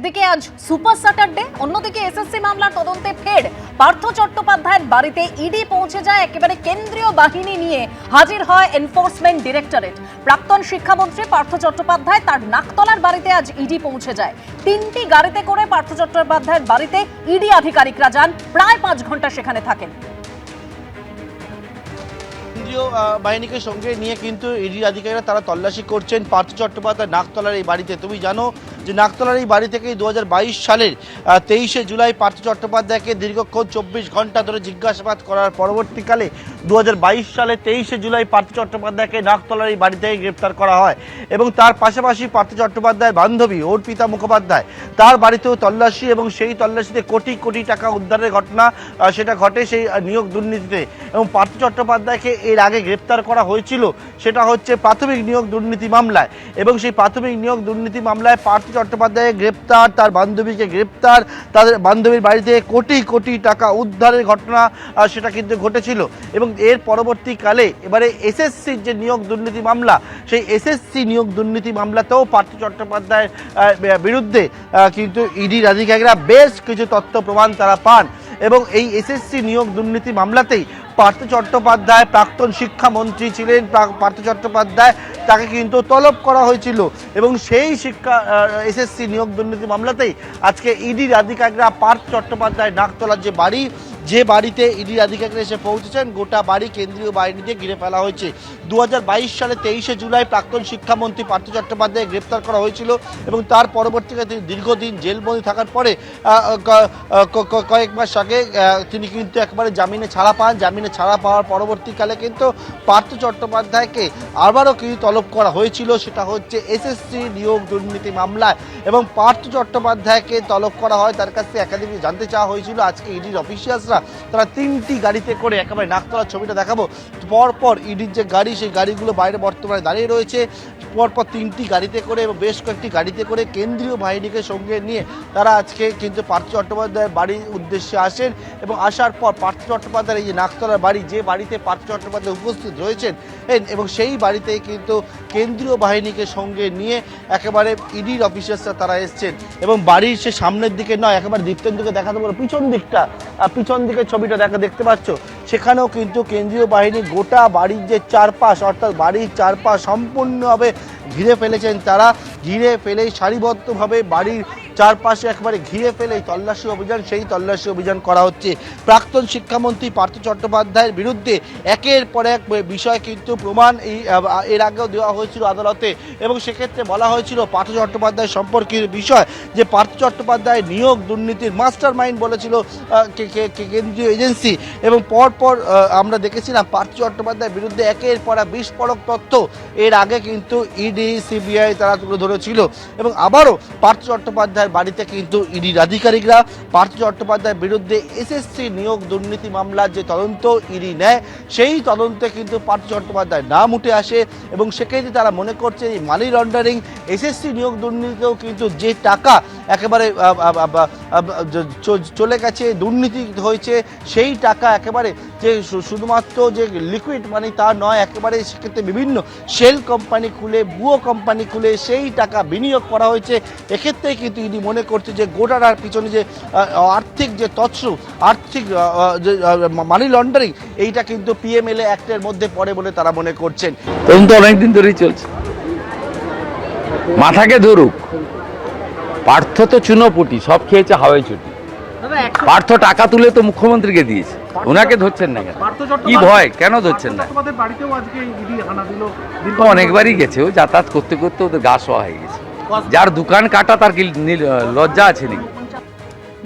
একদিকে আজ super Saturday, অন্যদিকে এসএসসি মামলার তদন্তে ফের পার্থ চট্টোপাধ্যায়ের বাড়িতে ইডি পৌঁছে যায়। একেবারে কেন্দ্রীয় বাহিনী নিয়ে হাজির হয় এনফোর্সমেন্ট ডিরেক্টরেট। প্রাক্তন শিক্ষামন্ত্রী পার্থ চট্টোপাধ্যায় তার নাকতলার বাড়িতে আজ ইডি পৌঁছে যায়। 3টি গাড়িতে করে পার্থ চট্টোপাধ্যায়ের বাড়িতে ইডি আধিকারিকরা যান, প্রায় 5 ঘন্টা সেখানে থাকেন। কেন্দ্রীয় বাহিনীকে সঙ্গে নিয়ে কিন্তু ইডি আধিকারিকরা তারা তল্লাশি করছেন পার্থ চট্টোপাধ্যায় নাকতলার এই বাড়িতে। তুমি জানো যে নাকতলার এই বাড়ি থেকেই 2022 সালের 23শে জুলাই পার্থ চট্টোপাধ্যায়কে দীর্ঘক্ষণ 24 ঘন্টা ধরে জিজ্ঞাসাবাদ করার পরবর্তীকালে 2022 সালে 23শে জুলাই পার্থ চট্টোপাধ্যায়কে নাকতলার এই বাড়ি থেকে গ্রেপ্তার করা হয়। এবং তার পাশাপাশি পার্থ চট্টোপাধ্যায়ের বান্ধবী অর্পিতা মুখোপাধ্যায় তার বাড়িতেও তল্লাশি, এবং সেই তল্লাশিতে কোটি কোটি টাকা উদ্ধারের ঘটনা সেটা ঘটে সেই নিয়োগ দুর্নীতিতে। এবং পার্থ চট্টোপাধ্যায়কে এর আগে গ্রেপ্তার করা হয়েছিল, সেটা হচ্ছে প্রাথমিক নিয়োগ দুর্নীতি মামলায়। এবং সেই প্রাথমিক নিয়োগ দুর্নীতি মামলায় পার্থ চট্টোপাধ্যায়ের গ্রেপ্তার, তার বান্ধবীকে গ্রেপ্তার, তাদের বান্ধবীর বাড়িতে কোটি কোটি টাকা উদ্ধারের ঘটনা সেটা কিন্তু ঘটেছিল। এবং এর পরবর্তীকালে এবারে এসএসসির যে নিয়োগ দুর্নীতি মামলা, সেই এসএসসি নিয়োগ দুর্নীতি মামলাতেও পার্থ চট্টোপাধ্যায়ের বিরুদ্ধে কিন্তু ইডির আধিকারিকরা বেশ কিছু তথ্য প্রমাণ তারা পান। এবং এই এসএসসি নিয়োগ দুর্নীতি মামলাতেই পার্থ চট্টোপাধ্যায় প্রাক্তন শিক্ষামন্ত্রী ছিলেন। পার্থ চট্টোপাধ্যায় তাকে কিন্তু তলব করা হয়েছিল, এবং সেই এসএসসি নিয়োগ দুর্নীতি মামলাতেই আজকে ইডির আধিকারিকরা পার্থ চট্টোপাধ্যায় নাকতলার যে বাড়িতে ইডির আধিকারিকরা এসে পৌঁছেছেন, গোটা বাড়ি কেন্দ্রীয় বাহিনী দিয়ে ঘিরে ফেলা হয়েছে। 2022 সালে 23শে জুলাই প্রাক্তন শিক্ষামন্ত্রী পার্থ চট্টোপাধ্যায় গ্রেপ্তার করা হয়েছিল, এবং তার পরবর্তীকালে তিনি দীর্ঘদিন জেলবন্দি থাকার পরে কয়েক মাস আগে তিনি কিন্তু একবারে জামিনে ছাড়া পান। জামিনে ছাড়া পাওয়ার পরবর্তীকালে কিন্তু পার্থ চট্টোপাধ্যায়কে আবারও কিন্তু তলব করা হয়েছিল, সেটা হচ্ছে এসএসসি নিয়োগ দুর্নীতি মামলায়। এবং পার্থ চট্টোপাধ্যায়কে তলব করা হয়, তার কাছ থেকে একাধিক জানতে চাওয়া হয়েছিল। আজকে ইডির অফিসিয়ালসরা তারা 3টি গাড়িতে করে, একেবারে নাকতলার ছবিটা দেখাবো, পরপর ইডির যে গাড়ি, সেই গাড়িগুলো বাইরে বর্তমানে দাঁড়িয়ে রয়েছে। পরপর 3টি গাড়িতে করে এবং বেশ কয়েকটি গাড়িতে করে কেন্দ্রীয় বাহিনীকে সঙ্গে নিয়ে তারা আজকে কিন্তু পার্থ চট্টোপাধ্যায়ের বাড়ির উদ্দেশ্যে আসেন। এবং আসার পর পার্থ চট্টোপাধ্যায়ের এই যে নাকতলার বাড়ি, যে বাড়িতে পার্থ চট্টোপাধ্যায় উপস্থিত রয়েছেন, এবং সেই বাড়িতেই কিন্তু কেন্দ্রীয় বাহিনীকে সঙ্গে নিয়ে একেবারে ইডির অফিসার্সরা তারা এসছেন। এবং বাড়ির সে সামনের দিকে নয়, একেবারে দীপ্তেন্দুকে দেখাতে পারো পিছন দিকের ছবিটা দেখতে পাচ্ছ, সেখানেও কিন্তু কেন্দ্রীয় বাহিনী গোটা বাড়ির যে চারপাশ, অর্থাৎ বাড়ির চারপাশ সম্পূর্ণভাবে ঘিরে ফেলেছেন। তারা ঘিরে ফেলেই সারিবদ্ধভাবে বাড়ির চারপাশে একবারে ঘিরে ফেলেই তল্লাশি অভিযান, সেই তল্লাশি অভিযান করা হচ্ছে। প্রাক্তন শিক্ষামন্ত্রী পার্থ চট্টোপাধ্যায়ের বিরুদ্ধে একের পর এক বিষয় কিন্তু প্রমাণ এর আগেও দেওয়া হয়েছিল আদালতে। এবং সেক্ষেত্রে বলা হয়েছিল পার্থ চট্টোপাধ্যায় সম্পর্কিত বিষয়, যে পার্থ চট্টোপাধ্যায় নিয়োগ দুর্নীতির মাস্টার মাইন্ড বলেছিল কেন্দ্রীয় এজেন্সি। এবং পরপর আমরা দেখেছিলাম পার্থ চট্টোপাধ্যায়ের বিরুদ্ধে একের পর এক বিস্ফোরক তথ্য এর আগে কিন্তু ইডি, সিবিআই তারা তুলে ধরেছিল। এবং আবারও পার্থ চট্টোপাধ্যায়ের বাড়িতে কিন্তু ইডির আধিকারিকরা পার্থ চট্টোপাধ্যায়ের বিরুদ্ধে এসএসসি নিয়োগ দুর্নীতি মামলার যে তদন্ত ইডি নেয়, সেই তদন্তে কিন্তু পার্থ চট্টোপাধ্যায় নাম উঠে আসে। এবং সেক্ষেত্রে তারা মনে করছে এই মানি লন্ডারিং, এসএসসি নিয়োগ দুর্নীতিতেও কিন্তু যে টাকা একেবারে চলে গেছে, দুর্নীতি হয়েছে, সেই টাকা একেবারে যে শুধুমাত্র যে লিকুইড মানি তা নয়, একেবারে সেক্ষেত্রে বিভিন্ন শেল কোম্পানি খুলে, ভুয়ো কোম্পানি খুলে সেই টাকা বিনিয়োগ করা হয়েছে। এক্ষেত্রে কিন্তু ইডি মনে করছে যে গোটার পিছনে যে আর্থিক যে তছরূপ, আর্থিক যে মানি লন্ডারিং, এইটা কিন্তু পিএমএলএ অ্যাক্টের মধ্যে পড়ে বলে তারা মনে করছেন। তদন্ত অনেকদিন ধরেই চলছে, মাথাকে ধরুক। পার্থ তো চুনোপুটি, সব খেয়েছে হাওয়াই ছুটি। পার্থ টাকা তুলে তো মুখ্যমন্ত্রীকে দিয়েছে, ওনাকে ধরছেন না কেন? কি ভয়, কেন ধরছেন না? অনেকবারই গেছে, ও যাতায়াত করতে করতে ওদের গা শোয়া হয়ে গেছে। যার দোকান কাটা তার কি লজ্জা আছে নাকি?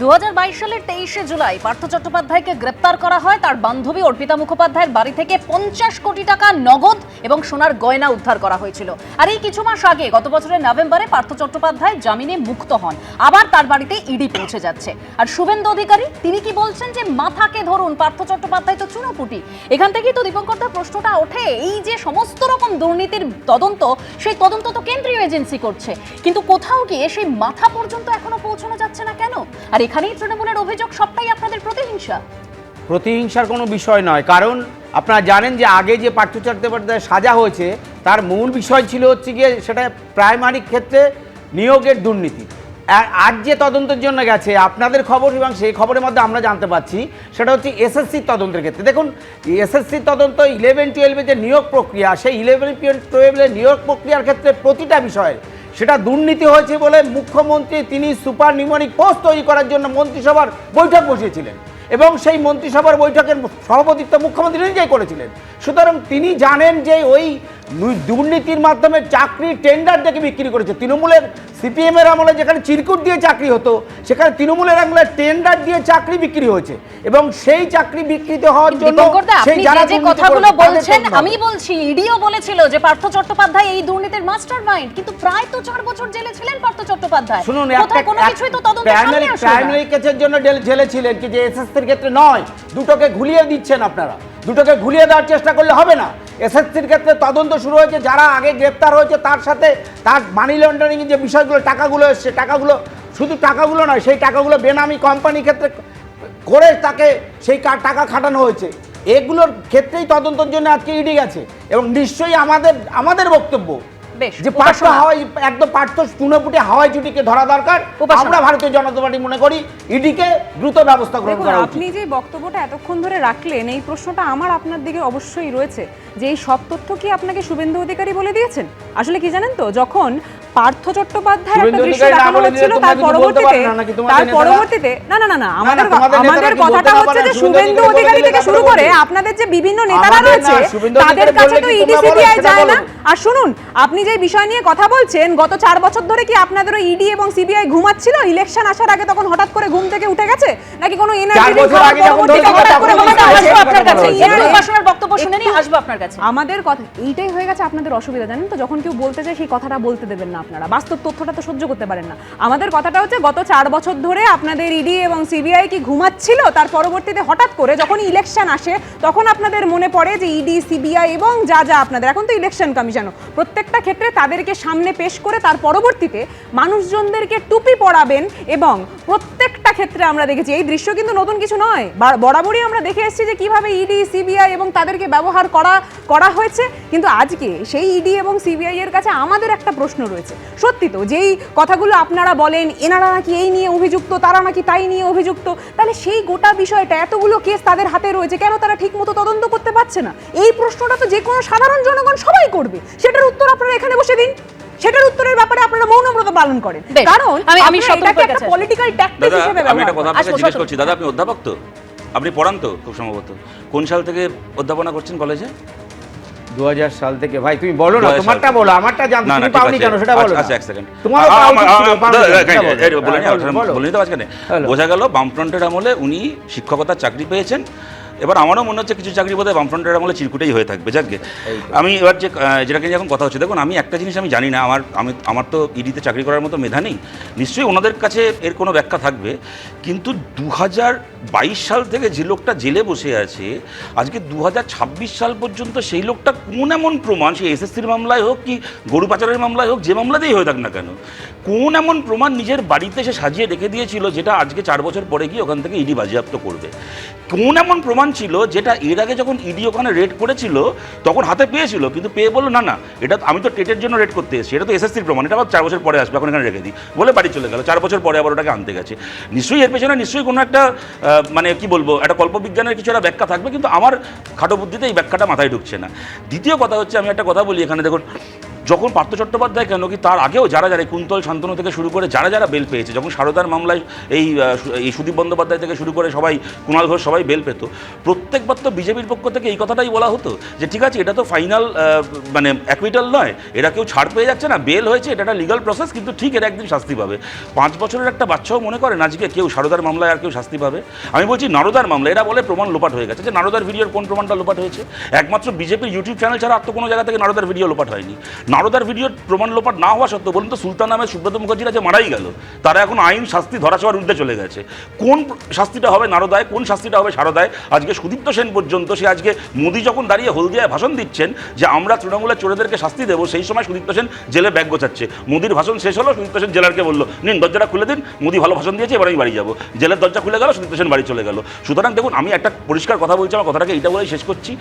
2022 সালের 23শে জুলাই পার্থ চট্টোপাধ্যায়কে গ্রেপ্তার করা হয়। তার বান্ধবী অর্পিতা মুখোপাধ্যায়ের বাড়ি থেকে 50 কোটি টাকা নগদ এবং সোনার গয়না উদ্ধার করা হয়েছিল। আর এই কিছু মাস আগে, গত বছরের নভেম্বরে পার্থ চট্টোপাধ্যায় জামিনে মুক্ত হন। আবার তার বাড়িতে ইডি পৌঁছে যাচ্ছে। আর শুভেন্দু অধিকারী তিনি কি বলছেন, যে মাথাকে ধরুন, পার্থ চট্টোপাধ্যায় তো চুনোপুটি। এখান থেকেই তো দীপঙ্করদার প্রশ্নটা ওঠে, এই যে সমস্ত রকম দুর্নীতির তদন্ত, সেই তদন্ত তো কেন্দ্রীয় এজেন্সি করছে, কিন্তু কোথাও গিয়ে সেই মাথা পর্যন্ত এখনো পৌঁছানো যাচ্ছে না কেন? আর এখানেই তৃণমূলের অভিযোগ সবটাই আপনাদের প্রতিহিংসার কোনো বিষয় নয়। কারণ আপনারা জানেন যে আগে যে পার্থ চট্টোপাধ্যায় সাজা হয়েছে, তার মূল বিষয় ছিল হচ্ছে গিয়ে সেটা প্রাইমারি ক্ষেত্রে নিয়োগের দুর্নীতি। আজ যে তদন্তের জন্য গেছে আপনাদের খবর এবং সেই খবরের মধ্যে আমরা জানতে পাচ্ছি সেটা হচ্ছে এসএসসির তদন্তের ক্ষেত্রে। দেখুন, এসএসসির তদন্ত 11-12 যে নিয়োগ প্রক্রিয়া, সেই 11-12 নিয়োগ প্রক্রিয়ার ক্ষেত্রে প্রতিটা বিষয়ে সেটা দুর্নীতি হয়েছে বলে মুখ্যমন্ত্রী তিনি সুপার নিউমরিক পোস্ট তৈরি করার জন্য মন্ত্রিসভার বৈঠক বসিয়েছিলেন এবং সেই মন্ত্রিসভার বৈঠকের সভাপতিত্ব মুখ্যমন্ত্রী নিজেই করেছিলেন। সুতরাং তিনি জানেন যে ওই দুর্নীতির মাধ্যমে চাকরি টেন্ডার ডেকে বিক্রি করেছে। তৃণমূলের সিপিএমের আমলে যেখানে চিরকুট দিয়ে চাকরি হতো, সেখানে তৃণমূলের আমলে টেন্ডার দিয়ে চাকরি বিক্রি হয়েছে এবং সেই চাকরি বিকৃত হওয়ার জন্য সেই যারা যে কথাগুলো বলছেন, আমি বলছি ইডিও বলেছিল যে পার্থ চট্টোপাধ্যায় এই দুর্নীতির মাস্টারমাইন্ড, কিন্তু প্রায় তো 4 বছর জেলে ছিলেন পার্থ চট্টোপাধ্যায়। শুনুন, কোথায় কোনো কিছুই তো তদন্ত সামনে আসে না। প্রাইমারি কেসের জন্য জেলে ছিলেন কি যে এসএসসির ক্ষেত্রে নয়, দুটোকে ঘুলিয়ে দিচ্ছেন আপনারা। দুটোকে ঘুলিয়ে দেওয়ার চেষ্টা করলে হবে না। এসএসসির ক্ষেত্রে তদন্ত শুরু হয়েছে, যারা আগে গ্রেপ্তার হয়েছে তার সাথে তার মানি লন্ডারিং যে বিষয়গুলো, টাকাগুলো এসছে, টাকাগুলো শুধু টাকাগুলো নয়, সেই টাকাগুলো বেনামি কোম্পানির ক্ষেত্রে করে তাকে সেই টাকা খাটানো হয়েছে। এগুলোর ক্ষেত্রেই তদন্তের জন্য আজকে ইডি গেছে এবং নিশ্চয়ই আমাদের বক্তব্য যে পার্থ হাওয়াই একদম পার্থ চুনোপুটি হাওয়াই চুটিকে ধরা দরকার। আমরা ভারতীয় জনতা পার্টি মনে করি ইডিকে দ্রুত ব্যবস্থা গ্রহণ করা উচিত। আপনি যে বক্তব্যটা এতক্ষণ ধরে রাখলেন, এই প্রশ্নটা আমার আপনার দিকে অবশ্যই রয়েছে যে এই সব তথ্য কি আপনাকে শুভেন্দু অধিকারী বলে দিয়েছেন? আসলে কি জানেন তো, যখন পার্থ চট্টোপাধ্যায়ের একটা দৃশ্য দেখানো হচ্ছিল তার পরবর্তীতে না না না না আমাদের কথাটা হচ্ছে যে শুভেন্দু অধিকারী থেকে শুরু করে আপনাদের যে বিভিন্ন নেতারা রয়েছে তাদের কাছে তো ইডি সিবিআই যায় না। আর শুনুন, আপনি যে বিষয় নিয়ে কথা বলছেন, গত 4 বছর ধরে কি আপনাদের ইডি এবং সিবিআই ঘুমাচ্ছিল? ইলেকশন আসার আগে তখন হঠাৎ করে ঘুম থেকে উঠে গেছে নাকি কোনো এনার্জি বক্তব্য শুনে নিয়ে আসবো আপনার কাছে? আমাদের কথা এইটাই হয়ে গেছে আপনাদের অসুবিধা, জানেন তো, যখন কেউ বলতে চায় সেই কথাটা বলতে দেবেন না আপনারা, বাস্তব তথ্যটা তো সহ্য করতে পারেন না। আমাদের কথাটা হচ্ছে গত 4 বছর ধরে আপনাদের ইডি এবং সিবিআই কি ঘুমাচ্ছিল? তার পরবর্তীতে হঠাৎ করে যখন ইলেকশন আসে তখন আপনাদের মনে পড়ে যে ইডি সিবিআই এবং যা যা আপনাদের এখন তো ইলেকশন কমিশনও প্রত্যেকটা ক্ষেত্রে তাদেরকে সামনে পেশ করে তার পরবর্তীতে মানুষজনদেরকে টুপি পরাবেন এবং প্রত্যেকটা ক্ষেত্রে আমরা দেখেছি এই দৃশ্য কিন্তু নতুন কিছু নয়, বরাবরই আমরা দেখে এসেছি যে কিভাবে ইডি সিবিআই এবং তাদেরকে ব্যবহার করা হয়েছে। কিন্তু আজকে সেই ইডি এবং সিবিআই এর কাছে আমাদের একটা প্রশ্ন রয়েছে। সত্যি তো যেই কথাগুলো আপনারা বলেন এনারা নাকি এই নিয়ে অভিযুক্ত, তারা নাকি তাই নিয়ে অভিযুক্ত, তাহলে সেই গোটা বিষয়টা এতগুলো কেস তাদের হাতে রয়েছে, কেন তারা ঠিকমতো তদন্ত করতে পারছে না? এই প্রশ্নটা তো যে কোনো সাধারণ জনগণ সবাই করবে, সেটার উত্তর আপনারা এখানে বসে দিন। সেটার উত্তরের ব্যাপারে আপনারা মৌনব্রত পালন করেন, কারণ আমি এটাকে একটা পলিটিক্যাল ট্যাকটিক হিসেবে আমি একটা কথা ব্যবহার আপনাকে জিজ্ঞেস করছি। দাদা, আপনি অধ্যাপক তো? আপনি পড়ান তো খুব সম্ভবত? কোন সাল থেকে অধ্যাপনা করছেন কলেজে? 2000 সাল থেকে। ভাই তুমি বলো না, তোমারটা বলো, আমারটা জানতে তুমি ঠিক পাওনি আছে। কেন সেটা বলো। আচ্ছা, এক সেকেন্ড। তোমার বলে নিতে পারছেন। বোঝা গেল বামফ্রন্টের আমলে উনি শিক্ষকতার চাকরি পেয়েছেন। এবার আমারও মনে হচ্ছে কিছু চাকরি বোধহয় বামফ্রন্টের আমলে চিরকুটেই হয়ে থাকবে। যাকে আমি এবার যেটাকে যখন কথা হচ্ছে, দেখুন আমি একটা জিনিস আমি জানি না, আমার তো ইডিতে চাকরি করার মতো মেধা নেই, নিশ্চয়ই ওনাদের কাছে এর কোনো ব্যাখ্যা থাকবে। কিন্তু 2022 সাল থেকে যে লোকটা জেলে বসে আছে আজকে 2026 সাল পর্যন্ত, সেই লোকটা কোন এমন প্রমাণ, সে এসএসসির মামলায় হোক কি গরু পাচারের মামলায় হোক, যে মামলাতেই হয়ে থাক না কেন, কোন এমন প্রমাণ নিজের বাড়িতে সে সাজিয়ে রেখে দিয়েছিল যেটা আজকে 4 বছর পরে গিয়ে ওখান থেকে ইডি বাজেয়াপ্ত করবে? কোন এমন প্রমাণ ছিল যেটা এর আগে যখন ইডি ওখানে রেড করেছিল তখন হাতে পেয়েছিল, কিন্তু পেয়ে বললো না না এটা আমি তো টেটের জন্য রেড করতে এসেছি, এটা তো এসএসসির প্রমাণ, এটা আবার 4 বছর পরে আসবে, এখন এখানে রেখে দিই বলে বাড়ি চলে গেল। 4 বছর পরে আবার ওটাকে আনতে গেছে। নিশ্চয়ই এর পেছনে নিশ্চয়ই কোনো একটা মানে কি বলবো, একটা কল্পবিজ্ঞানের কিছু একটা ব্যাখ্যা থাকবে, কিন্তু আমার খাটো বুদ্ধিতে এই ব্যাখ্যাটা মাথায় ঢুকছে না। দ্বিতীয় কথা হচ্ছে, আমি একটা কথা বলি এখানে, দেখুন যখন পার্থ চট্টোপাধ্যায় কেন কি তার আগেও যারা কুন্তল শান্তনু থেকে শুরু করে যারা বেল পেয়েছে, যখন সারদার মামলায় এই সুদীপ বন্দ্যোপাধ্যায় থেকে শুরু করে সবাই, কুণাল ঘোষ সবাই বেল পেত, প্রত্যেকবার তো বিজেপির পক্ষ থেকে এই কথাটাই বলা হতো যে ঠিক আছে এটা তো ফাইনাল মানে অ্যাকুইটাল নয়, এরা কেউ ছাড় পেয়ে যাচ্ছে না, বেল হয়েছে, এটা একটা লিগাল প্রসেস, কিন্তু ঠিক এরা একদিন শাস্তি পাবে। 5 বছরের একটা বাচ্চাও মনে করেন আজকে কেউ সারদার মামলায় আর কেউ শাস্তি পাবে? আমি বলছি নারদার মামলা, এরা বলে প্রমাণ লোপাট হয়ে গেছে, যে নারদার ভিডিওর কোন প্রমাণটা লোপাট হয়েছে? একমাত্র বিজেপির ইউটিউব চ্যানেল ছাড়া আর তো কোনো জায়গা থেকে নারদার ভিডিও লোপাট হয়নি। নারদার ভিডিওর প্রমাণ লোপাট না হওয়া সত্ত্বেও বলুন তো সুলতান নামে সুব্রত মুখার্জিরা যে মারাই গেল, তারা এখন আইন শাস্তি ধরাছোঁয়ার উর্ধ্বে চলে গেছে। কোন শাস্তিটা হবে নারদায়, কোন শাস্তিটা হবে সারদায়? আজকে সুদীপ্ত সেন পর্যন্ত, সে আজকে মোদি যখন দাঁড়িয়ে হলদিয়ায় ভাষণ দিচ্ছেন যে আমরা তৃণমূলের চোরেদেরকে শাস্তি দেবো, সেই সময় সুদীপ্ত সেন জেলে ব্যাগ গোছাচ্ছে। মোদির ভাষণ শেষ হলো, সুদীপ্ত সেন জেলারকে বললো নিন দরজাটা খুলে দিন, মোদি ভালো ভাষণ দিয়েছে, এবার আমি বাড়ি যাবো। জেলের দরজা খুলে গেল, সুদীপ্ত সেন বাড়ি চলে গেল। সুতরাং দেখুন, আমি একটা পরিষ্কার কথা বলছি, আমার কথাটাকে এইটা বলেই শেষ করছি।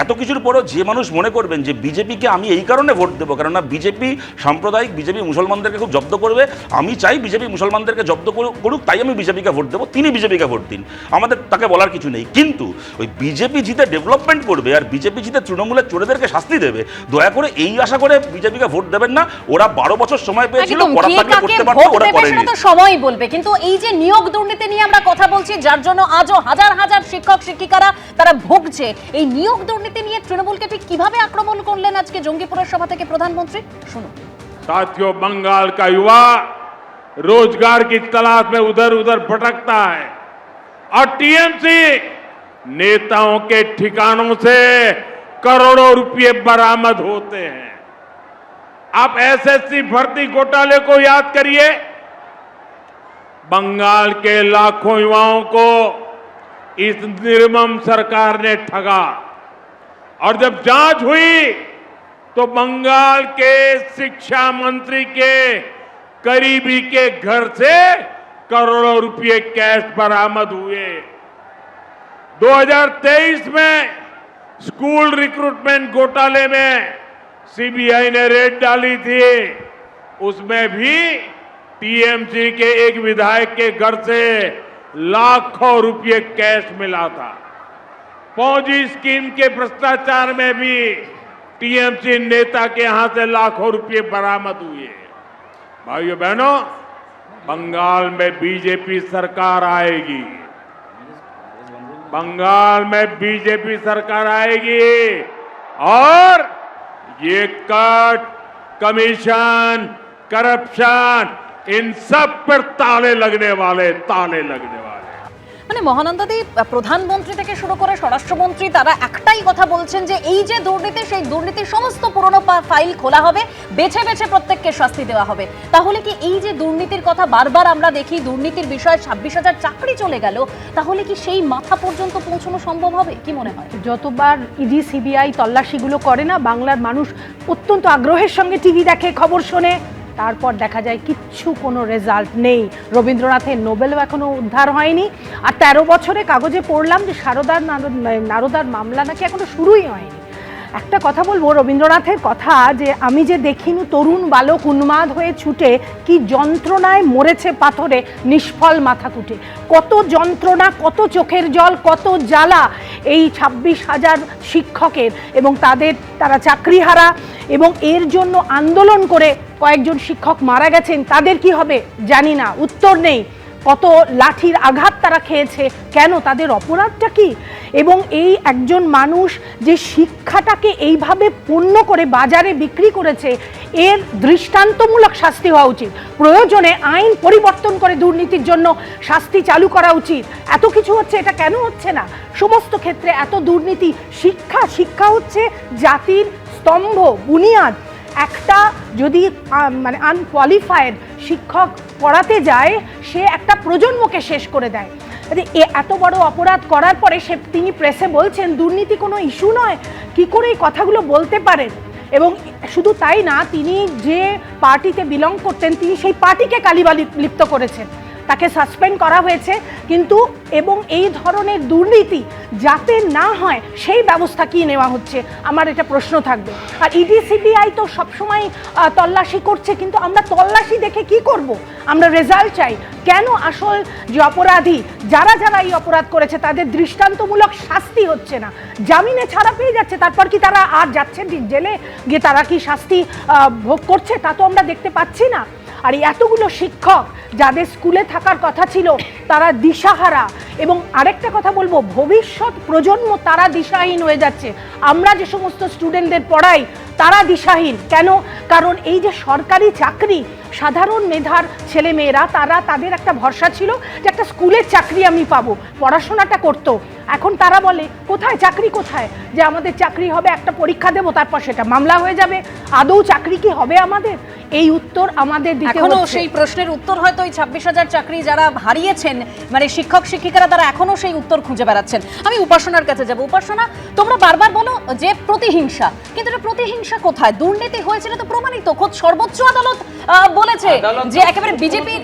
এত কিছুর পরও যে মানুষ মনে করবেন যে বিজেপিকে আমি এই কারণে ভোট দেবো কারণ কেননা বিজেপি সাম্প্রদায়িক, বিজেপি মুসলমানদেরকে খুব জব্দ করবে। আমি চাই বিজেপি মুসলমানদেরকে জব্দ করুক, তাই আমি বিজেপিকে ভোট দেবো। তিনি বিজেপিকে ভোট দিন, আমাদের তাকে বলার কিছু নেই। কিন্তু ওই বিজেপি জিতে ডেভেলপমেন্ট করবে আর বিজেপি জিতে তৃণমূলের চোরেদেরকে শাস্তি দেবে, দয়া করে এই আশা করে বিজেপিকে ভোট দেবেন না। ওরা 12 বছর সময় পেয়েছিল, করার থাকলে করতে পারতো, ওরা করেনি। সেটা তো সময় বলবে, কিন্তু এই যে নিয়োগ দুর্নীতি নিয়ে আমরা কথা বলছি, যার জন্য আজও হাজার হাজার শিক্ষক শিক্ষিকারা তারা ভুগছে, এই নিয়োগ দুর্নীতি নিয়ে তৃণমূলকে ঠিক কিভাবে আক্রমণ করলেন আজকে জঙ্গিপুরের সভা থেকে প্রধানমন্ত্রী, শুনুন। साथियों, बंगाल का युवा रोजगार की तलाश में उधर उधर भटकता है और टीएमसी नेताओं के ठिकानों से करोड़ों रुपए बरामद होते हैं। आप एसएससी भर्ती घोटाले को याद करिए, बंगाल के लाखों युवाओं को इस निर्मम सरकार ने ठगा और जब जांच हुई तो बंगाल के शिक्षा मंत्री के करीबी के घर से करोड़ों रुपए कैश बरामद हुए। 2023 में स्कूल रिक्रूटमेंट घोटाले में सीबीआई ने रेड डाली थी, उसमें भी टीएमसी के एक विधायक के घर से लाखों रुपए कैश मिला था। पौजी स्कीम के भ्रष्टाचार में भी टीएमसी नेता के यहां से लाखों रुपए बरामद हुए। भाइयों बहनों, बंगाल में बीजेपी सरकार आएगी, बंगाल में बीजेपी सरकार आएगी और ये कट, कमीशन, करप्शन, इन सब पर ताले लगने वाले। মানে মহানন্দাদি, প্রধানমন্ত্রী থেকে শুরু করে স্বরাষ্ট্রমন্ত্রী তারা একটাই কথা বলছেন যে এই যে দুর্নীতি, সেই দুর্নীতির সমস্ত পুরনো ফাইল খোলা হবে, বেছে বেছে প্রত্যেককে শাস্তি দেওয়া হবে। তাহলে কি এই যে দুর্নীতির কথা বারবার আমরা দেখি, দুর্নীতির বিষয়ে 26,000 চাকরি চলে গেল, তাহলে কি সেই মাথা পর্যন্ত পৌঁছানো সম্ভব হবে, কি মনে হয়? যতবার ইডি সিবিআই তল্লাশিগুলো করে না, বাংলার মানুষ অত্যন্ত আগ্রহের সঙ্গে টিভি দেখে, খবর শোনে, তারপর দেখা যায় কিচ্ছু কোনো রেজাল্ট নেই। রবীন্দ্রনাথের নোবেলও এখনো উদ্ধার হয়নি। আর 13 বছরে কাগজে পড়লাম যে নারদার মামলা নাকি এখনো শুরুই হয়নি। একটা কথা বলবো, রবীন্দ্রনাথের কথা যে আমি যে দেখিনু তরুণ বালক উন্মাদ হয়ে ছুটে, কি যন্ত্রণায় মরেছে পাথরে নিষ্ফল মাথা কুটে। কত যন্ত্রণা, কত চোখের জল, কত জ্বালা এই 26,000 শিক্ষকের, এবং তারা চাকরিহারা, এবং এর জন্য আন্দোলন করে কয়েকজন শিক্ষক মারা গেছেন। তাদের কি হবে জানি না, উত্তর নেই। কত লাঠির আঘাত তারা খেয়েছে, কেন, তাদের অপরাধটা কি? এবং এই একজন মানুষ যে শিক্ষাটাকে এইভাবে পণ্য করে বাজারে বিক্রি করেছে, এর দৃষ্টান্তমূলক শাস্তি হওয়া উচিত। প্রয়োজনে আইন পরিবর্তন করে দুর্নীতির জন্য শাস্তি চালু করা উচিত। এত কিছু হচ্ছে, এটা কেন হচ্ছে না? সমস্ত ক্ষেত্রে এত দুর্নীতি। শিক্ষা হচ্ছে জাতির স্তম্ভ, বুনিয়াদ। একটা যদি মানে আনকোয়ালিফাইড শিক্ষক পড়াতে যায়, সে একটা প্রজন্মকে শেষ করে দেয়। এত বড় অপরাধ করার পরে তিনি প্রেসে বলছেন দুর্নীতি কোনো ইস্যু নয়, কি করে এই কথাগুলো বলতে পারেন? এবং শুধু তাই না, তিনি যে পার্টিতে বিলং করতেন, তিনি সেই পার্টিকে কালিমা লিপ্ত করেছেন, তাকে সাসপেন্ড করা হয়েছে। কিন্তু এবং এই ধরনের দুর্নীতি যাতে না হয় সেই ব্যবস্থা কি নেওয়া হচ্ছে, আমার এটা প্রশ্ন থাকবে। আর ইডি সিবিআই তো সবসময় তল্লাশি করছে, কিন্তু আমরা তল্লাশি দেখে কি করব? আমরা রেজাল্ট চাই। কেন আসল যে অপরাধী, যারা এই অপরাধ করেছে, তাদের দৃষ্টান্তমূলক শাস্তি হচ্ছে না? জামিনে ছাড়া পেয়ে যাচ্ছে, তারপর কি তারা আর যাচ্ছে জেলে গিয়ে তারা কি শাস্তি ভোগ করছে, তা তো আমরা দেখতে পাচ্ছি না। আর এতগুলো শিক্ষক যাদের স্কুলে থাকার কথা ছিল, তারা দিশাহারা। এবং আরেকটা কথা বলবো, ভবিষ্যৎ প্রজন্ম তারা দিশাহীন হয়ে যাচ্ছে। আমরা যে সমস্ত স্টুডেন্টদের পড়াই, তারা দিশাহীন। কেন? কারণ এই যে সরকারি চাকরি, সাধারণ মেধার ছেলেমেয়েরা, তাদের একটা ভরসা ছিল যে একটা স্কুলের চাকরি আমি পাবো, পড়াশোনাটা করতো। এখন তারা বলে কোথায় চাকরি, কোথায় যে আমাদের চাকরি হবে, একটা পরীক্ষা দেবো, তারপর সেটা মামলা হয়ে যাবে। আদৌ চাকরি কি হবে আমাদের? এই উত্তর আমাদের দিতে এখনো হচ্ছে। সেই প্রশ্নের উত্তর হয়তো এই 26,000 চাকরি যারা হারিয়েছেন, মানে শিক্ষক শিক্ষিকারা, তারা এখনো সেই উত্তর খুঁজে বেড়াচ্ছেন। আমি উপাসনার কাছে যাব। উপাসনা, তোমরা বারবার বলো যে প্রতিহিংসা, কিন্তু এটা প্রতিহিংসা কোথায়? দুর্নীতি হয়েছিল তো প্রমাণিত, খোদ সর্বোচ্চ আদালত বলেছে যে একেবারে বিজেপি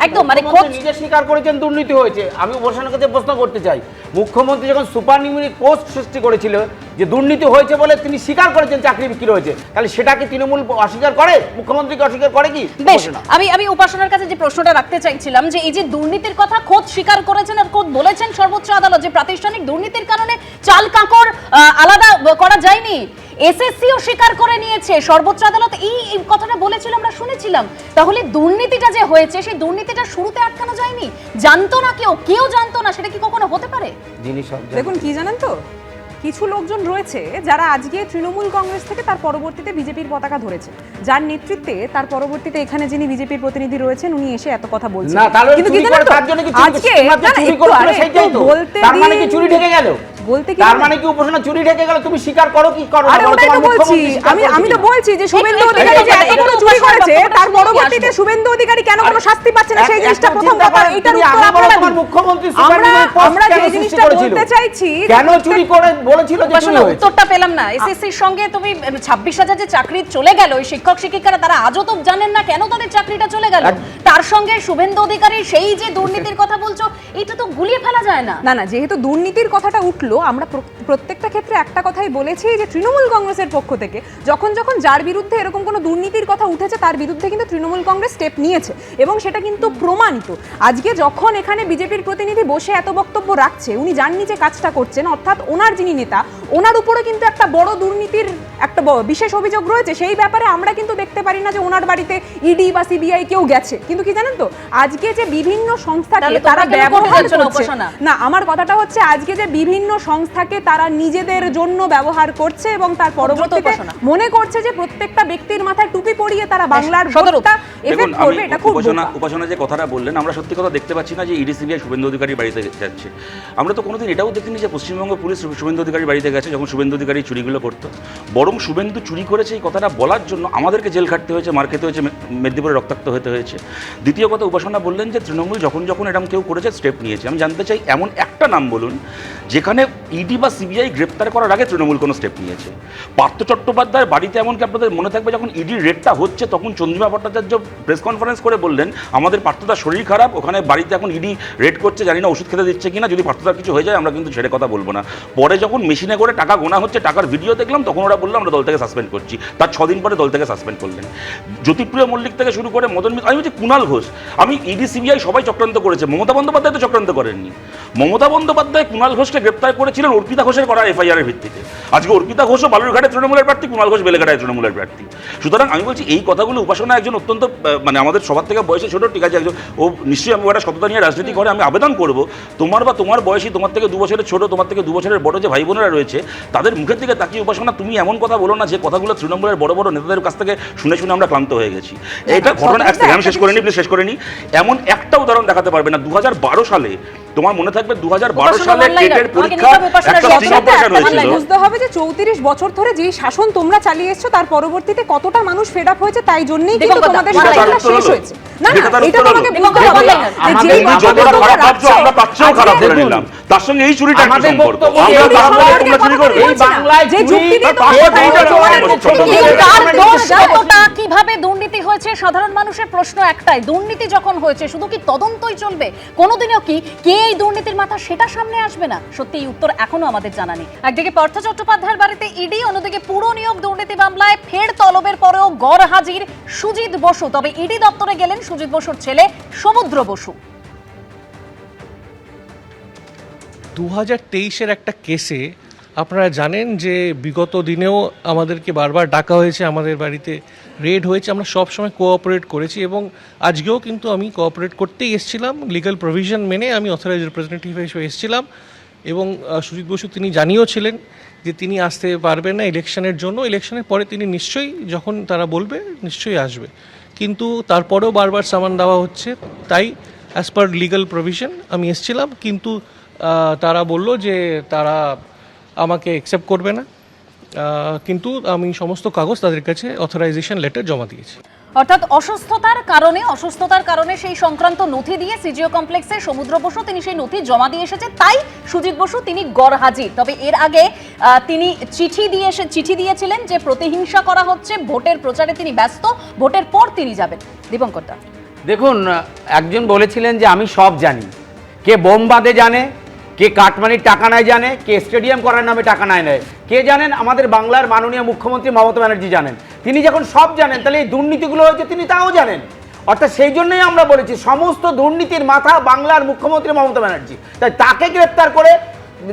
একদম মানে নিজে স্বীকার করেছেন দুর্নীতি হয়েছে। আমি উপাসনার কাছে প্রশ্ন করতে চাই, মুখ্যমন্ত্রী যখন সুপার নিউমেরিক পোস্ট সৃষ্টি করেছিল, যে দুর্নীতি হয়েছে বলে তিনি স্বীকার করেছেন চাকরি বিক্রি হয়েছে, তাহলে সেটা কি তৃণমূল অস্বীকার করে? মুখ্যমন্ত্রীকে অস্বীকার করে কি? বেশ, আমি উপাসনার কাছে যে প্রশ্নটা রাখতে চাইছিলাম যে এই যে দুর্নীতির কথা খোদ স্বীকার করেছেন আর খোদ বলেছেন সর্বোচ্চ আদালত যে প্রাতিষ্ঠানিক দুর্নীতির কারণে চাল কাকড় আলাদা করা যায়নি, এসএসসিও স্বীকার করে নিয়েছে, সর্বোচ্চ আদালত এই কথাটা বলেছিল, আমরা শুনেছিলাম। তাহলে দুর্নীতিটা যে হয়েছে সেই দুর্নীতিটা শুরুতে আটকানো যায়নি? জানতো না কেউ জানতো না, সেটা কি কখনো হতে পারে? দেখুন কি জানেন তো, কিছু লোকজন রয়েছে যারা আজকে তৃণমূল কংগ্রেস থেকে তার পরবর্তীতে বিজেপির পতাকা ধরেছে, যার নেতৃত্বে তার পরবর্তীতে এখানে যিনি বিজেপির প্রতিনিধি রয়েছেন উনি এসে এত কথা বলছেন। কিন্তু কি জানেন তো, আজকে বলতে তার মানে কি চুরি ঢেকে গেল? বলতে কি তার মানে কি উপাসনা চুরি ঢেকে গেল? তুমি স্বীকার করো কি করো? আরে ওটাই তো বলছি, আমি তো বলছি যে শুভেন্দু অধিকারী যে এত বড় চুরি করেছে তার পরবর্তীতে শুভেন্দু অধিকারী কেন কোনো শাস্তি পাচ্ছে না সেই জিনিসটা প্রথম কথা। এইটার উত্তর আপনারা মুখ্যমন্ত্রী আমরা যে জিনিসটা বলতে চাইছি কেন চুরি করে বলেছিল যে চুরি হয়েছে? উত্তরটা পেলাম না। এসএসসির সঙ্গে তুমি 26,000 যে চাকরি চলে গেল, ওই শিক্ষক শিক্ষিকারা তারা আজও তো জানেন না কেন তাদের চাকরিটা চলে গেল। তার সঙ্গে শুভেন্দু অধিকারী সেই যে দুর্নীতির কথা বলছো, এটা তো গুলিয়ে ফেলা যায় না। না, যেহেতু দুর্নীতির কথাটা উঠলো, আমরা প্রত্যেকটা ক্ষেত্রে একটা কথাই বলেছি যে তৃণমূল কংগ্রেসের পক্ষ থেকে যখন যার বিরুদ্ধে এরকম কোনো দুর্নীতির কথা উঠেছে তার বিরুদ্ধে কিন্তু তৃণমূল কংগ্রেস স্টেপ নিয়েছে এবং সেটা কিন্তু প্রমাণিত। আজকে যখন এখানে বিজেপির প্রতিনিধি বসে এত বক্তব্য রাখছে, উনি জাননি যে কাজটা করছেন, অর্থাৎ ওনার যিনি নেতা ওনার উপরে কিন্তু একটা বড় দুর্নীতির একটা বিশেষ অভিযোগ রয়েছে। সেই ব্যাপারে আমরা কিন্তু দেখতে পারি না যে ওনার বাড়িতে ইডি বা সিবিআই কেউ গেছে। কিন্তু কি জানেন তো, আজকে যে বিভিন্ন সংস্থাকে তারা ব্যবহার করছে, না আমার কথাটা হচ্ছে আজকে যে বিভিন্ন সংস্থাকে তারা নিজেদের জন্য ব্যবহার করছে এবং তার পরবর্তীতে মনে করছে যে প্রত্যেকটা ব্যক্তির মাথায় টুপি পরিয়ে তারা বাংলার ভোটটা এফেক্ট করবে। এটা খুব উপাসনা যে কথাটা বললেন, আমরা সত্যি কথা দেখতে পাচ্ছি না যে ইডি সিবিআই শুভেন্দু অধিকারী বাড়িতে যাচ্ছে। আমরা তো কোনোদিন এটাও দেখিনি যে পশ্চিমবঙ্গ পুলিশ শুভেন্দু অধিকারী বাড়িতে গেছে যখন শুভেন্দু অধিকারী চুরিগুলো করতো। বরং শুভেন্দু চুরি করেছে এই কথাটা বলার জন্য আমাদেরকে জেল খাটতে হয়েছে, মার খেতে হয়েছে, মেদিনীপুরে রক্তাক্ত হতে হয়েছে। দ্বিতীয় কথা, উপাসনা বললেন যে তৃণমূল যখন এরকম কেউ করেছে স্টেপ নিয়েছে। আমি জানতে চাই এমন একটা নাম বলুন যেখানে ইডি বা সিবিআই গ্রেপ্তার করার আগে তৃণমূল কোনো স্টেপ নিয়েছে। পার্থ চট্টোপাধ্যায়ের বাড়িতে এমনকি আপনাদের মনে থাকবে যখন ইডির রেডটা হচ্ছে তখন চন্দ্রিমা ভট্টাচার্য প্রেস কনফারেন্স করে বললেন আমাদের পার্থদার শরীর খারাপ, ওখানে বাড়িতে এখন ইডি রেড করছে, জানি না ওষুধ খেতে দিচ্ছে কিনা, যদি পার্থদার কিছু হয়ে যায় আমরা কিন্তু ছেড়ে কথা বলবো না। পরে যখন মেশিনে করে টাকা গোনা হচ্ছে, টাকার ভিডিও দেখলাম, তখন ওরা বললো আমরা দল থেকে সাসপেন্ড করছি। তার 6 দিন পরে দল থেকে সাসপেন্ড করলেন। জ্যোতিপ্রিয় মল্লিক থেকে শুরু করে মদন মিত্র, আমি বলছি কুণাল ঘোষ, আমি ইডি সিবিআই সবাই চক্রান্ত করেছে, মমতা বন্দ্যোপাধ্যায় তো চক্রান্ত করেননি। মমতা বন্দ্যোপাধ্যায় কুণাল ঘোষকে গ্রেপ্তার করেছিলেন অর্পিতা ঘোষের করা এফআইআর এর ভিত্তিতে। আজকে অর্পিতা ঘোষও বালুরঘাটে তৃণমূলের প্রার্থী, কুণাল ঘোষ বেলেঘাটায় তৃণমূলের প্রার্থী। সুতরাং আমি বলছি এই কথাগুলো উপাসনা একজন অত্যন্ত মানে আমাদের সবার থেকে বয়সে ছোট, ঠিক আছে, একজন ও নিশ্চয়ই আমি একটা সততা নিয়ে রাজনীতি করে আমি আবেদন করব তোমার বয়সী, তোমার থেকে 2 বছরের ছোট, তোমার থেকে 2 বছরের বড় যে ভাই বোনেরা রয়েছে তাদের মুখের দিকে তাকিয়ে উপাসনা তুমি এমন কথা বলো না যে কথাগুলো তৃণমূলের বড় বড় নেতাদের কাছ থেকে শুনে আমরা ক্লান্ত হয়ে গেছি। এটা ঘটনা আমি শেষ করে নিই এমন একটা উদাহরণ দেখাতে পারবে না। 2012 সালে তোমার মনে থাকবে 2012 সালে টেটের পরীক্ষা একটা স্টিং অপারেশন হয়েছিল। বুঝতে হবে যে 34 বছর ধরে যে শাসন তোমরা চালিয়ে এসেছো তার পরবর্তীতে কতটা মানুষ ফেড আপ হয়েছে, তাই জন্যই কিন্তু তোমাদের শাসনটা শেষ হয়েছে। না এটা তোমাকে বলতে হবে যে যেই যতটা খারাপ ভাবছো আমরা তার চেয়েও খারাপ করে নিলাম। তার সঙ্গে এই চুরিটা কি সম্পর্ক? আমরা খারাপ হলে তোমরা চুরি করবে? এই বাংলায় যে যুক্তি দিয়ে কতটা কিভাবে দুর্নীতি হয়েছে সাধারণ মানুষের প্রশ্ন একটাই, দুর্নীতি যখন হয়েছে শুধু কি তদন্তই চলবে? কোনোদিনও কি কে এই দুর্নীতির মাথা সেটা সামনে আসবে না? সত্যি এই উত্তর এখনো আমাদের জানা নেই। একদিকে পার্থ চট্টোপাধ্যায়ের বাড়িতে ইডি, অন্যদিকে পুরো নিয়োগ দুর্নীতি মামলায় ফের তলবের পরেও গড় হাজির সুজিত বসু। তবে ইডি দপ্তরে গেলেন সুজিত বসুর ছেলে সমুদ্র বসু। 2023-এর একটা কেসে আপনারা জানেন যে বিগত দিনেও আমাদেরকে বারবার ডাকা হয়েছে, আমাদের বাড়িতে রেড হয়েছে, আমরা সব সময় কোঅপারেট করেছি এবং আজকেও কিন্তু আমি কোঅপারেট করতেই এসেছিলাম। লিগ্যাল প্রভিশন মেনে আমি অথরাইজড রিপ্রেজেন্টেটিভ হিসেবে এসেছিলাম এবং সুজিত বসু তিনি জানিয়েওছিলেন যে তিনি আসতে পারবেন না ইলেকশনের জন্য। ইলেকশনের পরে তিনি নিশ্চয়ই যখন তারা বলবে নিশ্চয়ই আসবে, কিন্তু তারপরেও বারবার সামান দেওয়া হচ্ছে। তাই অ্যাজ পার লিগ্যাল প্রভিশন আমি এসেছিলাম, কিন্তু তারা বলল যে তারা আমাকে অ্যাকসেপ্ট করবে না, কিন্তু আমি সমস্ত কাগজ তাদের কাছে অথরাইজেশন লেটার জমা দিয়েছি। অর্থাৎ অসুস্থতার কারণে সেই সংক্রান্ত নথি দিয়ে সিজিও কমপ্লেক্সে সমুদ্র বসু তিনি সেই নথি জমা দিয়ে এসেছে, তাই সুজিত বসু তিনি গড় হাজির। তবে এর আগে তিনি চিঠি দিয়েছিলেন যে প্রতিহিংসা করা হচ্ছে, ভোটের প্রচারে তিনি ব্যস্ত, ভোটের পর তিনি যাবেন। দীপঙ্কর দা, দেখুন, একজন বলেছিলেন যে আমি সব জানি, কে বোম বাঁধে জানে, কে কাটমানির টাকা নেয় জানে, কে স্টেডিয়াম করার নামে টাকা নেয়, কে জানেন? আমাদের বাংলার মাননীয় মুখ্যমন্ত্রী মমতা ব্যানার্জি জানেন। তিনি যখন সব জানেন, তাহলে এই দুর্নীতিগুলো হয়েছে তিনি তাও জানেন। অর্থাৎ সেই জন্যই আমরা বলেছি সমস্ত দুর্নীতির মাথা বাংলার মুখ্যমন্ত্রী মমতা ব্যানার্জি। তাই তাকে গ্রেপ্তার করে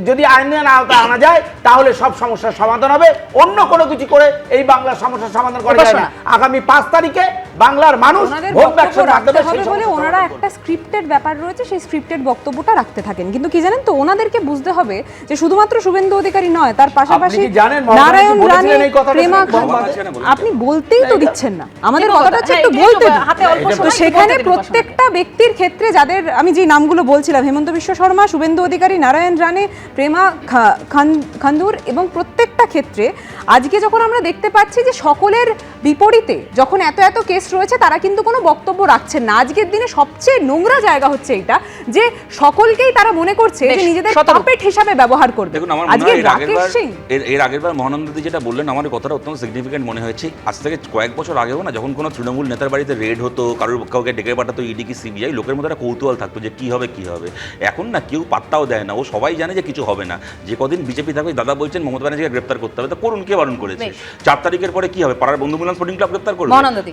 যদি আইনের আওতায় আনা যায় তাহলে সব সমস্যার সমাধান হবে। অন্য কোনো কিছু করে এই বাংলার সমস্যার সমাধান করা যায় না। আগামী 5 তারিখে বাংলার মানুষ ওনাদের ভোট বক্তব্য বাক্সের রাখতে মাধ্যমে হবে সেই বলে সমস্ত ওনারা একটা স্ক্রিপ্টেড ব্যাপার রয়েছে, সেই স্ক্রিপ্টেড বক্তব্যটা রাখতে থাকেন। কিন্তু কি জানেন তো, ওনাদেরকে বুঝতে হবে যে শুধুমাত্র শুভেন্দু অধিকারী নয়, তার পাশাপাশি আপনি কি জানেন মমতা নারায়ণ ব্যানার্জি রানী, বলেছিলেন এই কথাটা? প্রেমা আপনি বলতেই তো দিচ্ছেন না, আমাদের কথাটা হচ্ছে একটু বলতে দিন। হাতে অল্প তো সময় সেখানে বলতে দিন প্রত্যেকটা ব্যক্তির ক্ষেত্রে যাদের আমি যে নামগুলো বলছিলাম, হেমন্ত বিশ্ব শর্মা, শুভেন্দু অধিকারী, নারায়ণ রানী, প্রেমা খান্দুর, এবং প্রত্যেকটা ক্ষেত্রে আজকে যখন আমরা দেখতে পাচ্ছি যে সকলের বিপরীতে যখন এত এত কেস রয়েছে, তারা কিন্তু কোনো বক্তব্য রাখছেন না। আজকের দিনে সবচেয়ে নোংরা জায়গা হচ্ছে এটা যে সকলকেই তারা মনে করছে যে নিজেদের পাপেট হিসাবে ব্যবহার করবে। দেখুন, আমার মনে আজকে হয় রাকেশ সিং এর আগেরবার মহানন্দদি যেটা বললেন আমার এই কথাটা অত্যন্ত সিগনিফিকেন্ট মনে হয়েছে। আজ থেকে কয়েক বছর আগেও না, যখন কোনো তৃণমূল নেতার বাড়িতে রেড হতো, কাউকে ডেকে পাঠাতো ইডি কি সিবিআই, লোকের মধ্যে একটা কৌতূহল থাকতো যে কি হবে কি হবে। এখন না কেউ পাত্তাও দেয় না, ও সবাই জানে যে কিছু হবে না। যে কদিন বিজেপি থাকবে, দাদা বলছেন মমতা ব্যানার্জিকে গ্রেপ্তার করতে হবে, তো করুন, কে বারণ করেছে? 4 তারিখের পরে কি হবে? পাড়ার বন্ধু মিলন স্পোর্টিং ক্লাব গ্রেপ্তার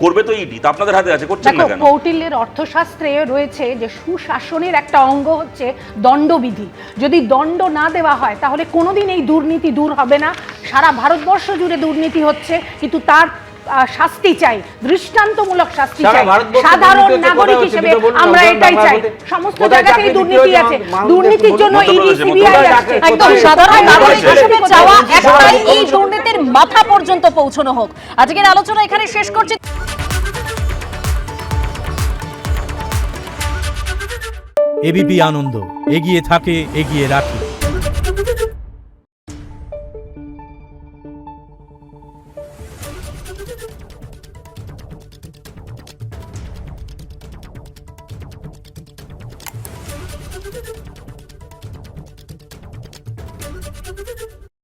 করবে তো ইডি, তা আপনাদের হাতে আছে, করছেন না দেখো, কেন? কৌটিল্যের অর্থশাস্ত্রে রয়েছে যে সুশাসনের একটা অঙ্গ হচ্ছে দণ্ডবিধি। যদি দণ্ড না দেওয়া হয় তাহলে কোনোদিন এই দুর্নীতি দূর হবে না। সারা ভারতবর্ষ জুড়ে দুর্নীতি হচ্ছে, কিন্তু তার শাস্তি চাই, দৃষ্টান্তমূলক শাস্তি চাই। সাধারণ নাগরিক হিসেবে আমরা এটাই চাই। সমস্ত জায়গাতেই দুর্নীতি আছে, দুর্নীতির জন্য ইডি সিবিআই আছে। একদম সাধারণ নাগরিক হিসেবে চাওয়া একটাই, এই দুর্নীতির মাথা পর্যন্ত পৌঁছানো হোক। আজকের আলোচনা এখানে শেষ করছি। এবিপি আনন্দ, এগিয়ে থাকে, এগিয়ে রাখে।